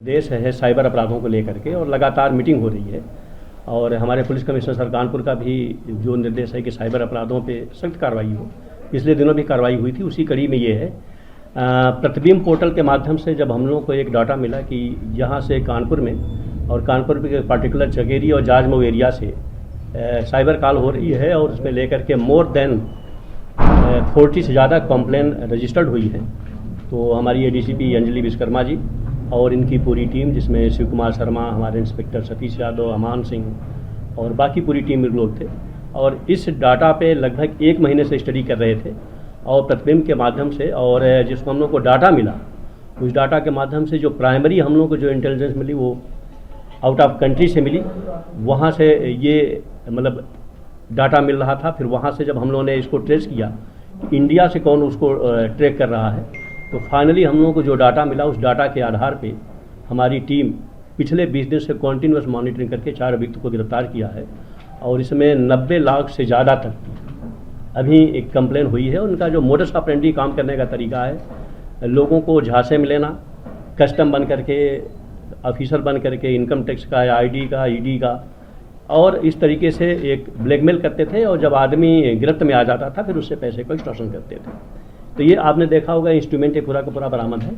देश है साइबर अपराधों को लेकर के और लगातार मीटिंग हो रही है और हमारे पुलिस कमिश्नर सर कानपुर का भी जो निर्देश है कि साइबर अपराधों पे सख्त कार्रवाई हो। पिछले दिनों भी कार्रवाई हुई थी, उसी कड़ी में ये है। प्रतिबिंब पोर्टल के माध्यम से जब हम लोगों को एक डाटा मिला कि यहाँ से कानपुर में और कानपुर के पर्टिकुलर चकेरी और जाजमऊ एरिया से साइबर कॉल हो रही है और उसमें लेकर के मोर देन 40 से ज़्यादा कंप्लेन रजिस्टर्ड हुई है। तो हमारी एडीसीपी अंजलि विश्वकर्मा जी और इनकी पूरी टीम, जिसमें शिव कुमार शर्मा, हमारे इंस्पेक्टर सतीश यादव, अमान सिंह और बाकी पूरी टीम में लोग थे और इस डाटा पे लगभग 1 महीने से स्टडी कर रहे थे और प्रतिबिंब के माध्यम से और जिसको हम लोग को डाटा मिला, उस डाटा के माध्यम से जो प्राइमरी हम लोग को जो इंटेलिजेंस मिली वो आउट ऑफ कंट्री से मिली। वहाँ से ये मतलब डाटा मिल रहा था। फिर वहाँ से जब हम लोगों ने इसको ट्रेस किया इंडिया से कौन उसको ट्रैक कर रहा है, तो फाइनली हम लोगों को जो डाटा मिला उस डाटा के आधार पे हमारी टीम पिछले 20 दिन से कॉन्टीन्यूस मॉनिटरिंग करके 4 अभियुक्तों को गिरफ्तार किया है और इसमें 90 लाख से ज़्यादा तक अभी एक कंप्लेन हुई है। उनका जो मोडस ऑपरेंडी काम करने का तरीका है, लोगों को झांसे में लेना, कस्टम बन करके, ऑफिसर बन करके, इनकम टैक्स का या आईडी का, ईडी का, और इस तरीके से एक ब्लैकमेल करते थे और जब आदमी गिरफ्त में आ जाता था फिर उससे पैसे को एक्सटॉर्शन करते थे। तो ये आपने देखा होगा इंस्ट्रूमेंट ये पूरा का पूरा बरामद है।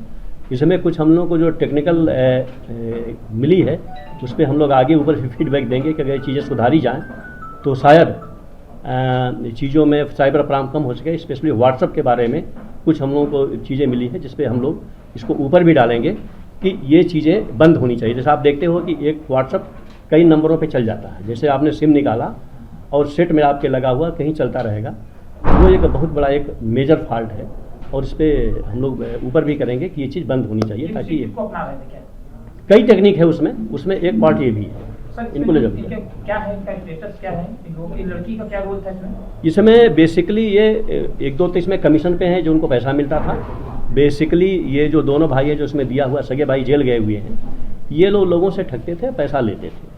इसमें कुछ हम लोग को जो टेक्निकल मिली है उस पर हम लोग आगे ऊपर फीडबैक देंगे कि अगर चीज़ें सुधारी जाएँ तो शायद चीज़ों में साइबर अपराध कम हो सके। स्पेशली व्हाट्सएप के बारे में कुछ हम लोगों को चीज़ें मिली है जिस पे हम लोग इसको ऊपर भी डालेंगे कि ये चीज़ें बंद होनी चाहिए। जैसे आप देखते हो कि एक व्हाट्सएप कई नंबरों पे चल जाता है, जैसे आपने सिम निकाला और सेट में आपके लगा हुआ कहीं चलता रहेगा, वो एक बहुत बड़ा एक मेजर फॉल्ट है और इस पर हम लोग ऊपर भी करेंगे कि ये चीज़ बंद होनी चाहिए ताकि कई टेक्निक है उसमें एक पार्ट ये भी है। इनको ले जाओ। क्या है इनका स्टेटस, क्या है लड़की का, क्या रोल था इसमें बेसिकली ये 1-2 तो इसमें कमीशन पे हैं जो उनको पैसा मिलता था। बेसिकली ये जो दोनों भाई है जो इसमें दिया हुआ, सगे भाई जेल गए हुए हैं, ये लोगों से ठगते थे, पैसा लेते थे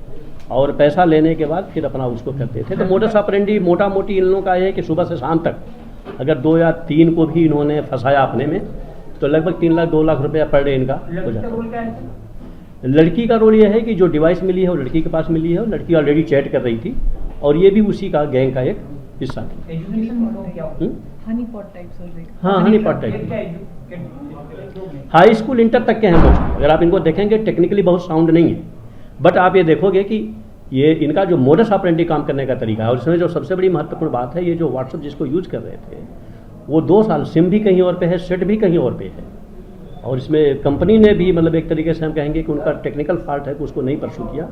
और पैसा लेने के बाद फिर अपना उसको करते थे। तो मोडस ऑपरेंडी मोटा मोटी इन लोगों का है कि सुबह से शाम तक अगर 2 या 3 को भी इन्होंने फंसाया अपने में तो लगभग 3 लाख 2 लाख रुपया पर डे इनका हो जाता है। लड़की का रोल ये है कि जो डिवाइस मिली है वो लड़की के पास मिली है और लड़की ऑलरेडी चैट कर रही थी और ये भी उसी का गैंग का एक हिस्सा थी। हाँ, Honey pot type high school inter तक के हैं मोस्ट। अगर आप इनको देखेंगे टेक्निकली बहुत साउंड नहीं है, बट आप ये देखोगे कि ये इनका जो मोडस ऑपरेंडी काम करने का तरीका है और इसमें जो सबसे बड़ी महत्वपूर्ण बात है, ये जो व्हाट्सएप जिसको यूज कर रहे थे वो 2 साल सिम भी कहीं और पे है, सेट भी कहीं और पे है और इसमें कंपनी ने भी मतलब एक तरीके से हम कहेंगे कि उनका टेक्निकल फॉल्ट है कि उसको नहीं परसू किया,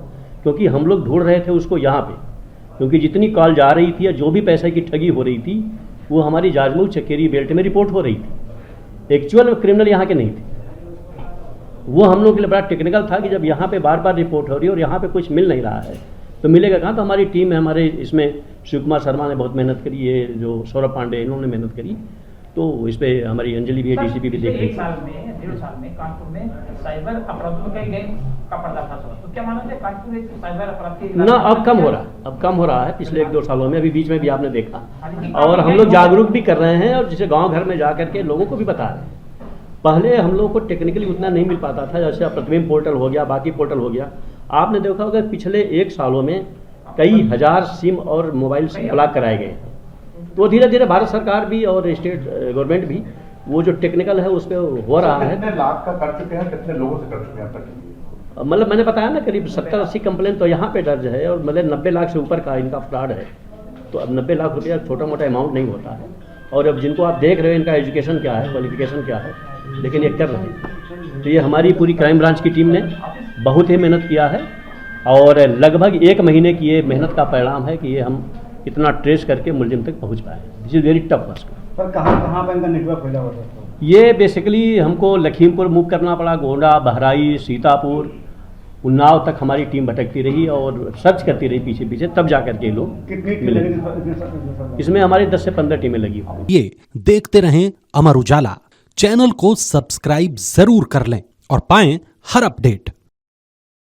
क्योंकि हम लोग ढूंढ रहे थे उसको यहाँ पे, क्योंकि जितनी कॉल जा रही थी या जो भी पैसे की ठगी हो रही थी वो हमारी जाजमऊ चकेरी बेल्ट में रिपोर्ट हो रही थी। एक्चुअल क्रिमिनल यहाँ के नहीं थे। वो हम लोग के लिए बड़ा टेक्निकल था कि जब यहाँ पे बार बार रिपोर्ट हो रही है और यहाँ पे कुछ मिल नहीं रहा है तो मिलेगा कहाँ। तो हमारी टीम है, हमारे इसमें शिव कुमार शर्मा ने बहुत मेहनत करी, ये जो सौरभ पांडे इन्होंने मेहनत करी, तो इस पे हमारी अंजलि भी है, डीसीपी भी देख रही है। 1 साल में कानपुर में साइबर अपराधों का गैंग का पर्दाफाश हुआ, तो क्या मानते हैं कानपुर एक साइबर अपराधी ना अब कम हो रहा है पिछले 1-2 सालों में। अभी बीच में भी आपने देखा और हम लोग जागरूक भी कर रहे हैं और जैसे गाँव घर में जा करके लोगों को भी बता रहे हैं। पहले हम लोग को टेक्निकली उतना नहीं मिल पाता था, जैसे प्रतिबिंब पोर्टल हो गया, बाकी पोर्टल हो गया। आपने देखा होगा पिछले 1 सालों में कई हजार सिम और मोबाइल ब्लॉक कराए गए। तो धीरे धीरे भारत सरकार भी और स्टेट गवर्नमेंट भी वो जो टेक्निकल है उस पर हो रहा है। कितने लाख का कर चुके हैं, कितने लोगों से कर चुके हैं तक? मतलब मैंने बताया ना करीब 70-80 कंप्लेन तो यहाँ पे दर्ज है और मतलब 90 लाख से ऊपर का इनका फ्रॉड है। तो अब 90 लाख रुपया छोटा मोटा अमाउंट नहीं होता है और अब जिनको आप देख रहे हो इनका एजुकेशन क्या है, क्वालिफिकेशन क्या है, लेकिन ये कर रहे हैं। तो ये हमारी पूरी क्राइम ब्रांच की टीम ने बहुत ही मेहनत किया है और लगभग 1 महीने की ये मेहनत का परिणाम है कि ये हम इतना ट्रेस करके मुलजिम तक पहुंच पाए। This is very tough work. पर कहाँ पर इनका नेटवर्क फैला हुआ था? ये बेसिकली हमको लखीमपुर मूव करना पड़ा, गोंडा, बहराइच, सीतापुर, उन्नाव तक हमारी टीम भटकती रही और सर्च करती रही पीछे पीछे, तब जाकर के लोग मिले। इसमें हमारी 10 से 15 टीमें लगी हुई। ये देखते रहें अमर उजाला, चैनल को सब्सक्राइब जरूर कर लें और पाएं हर अपडेट।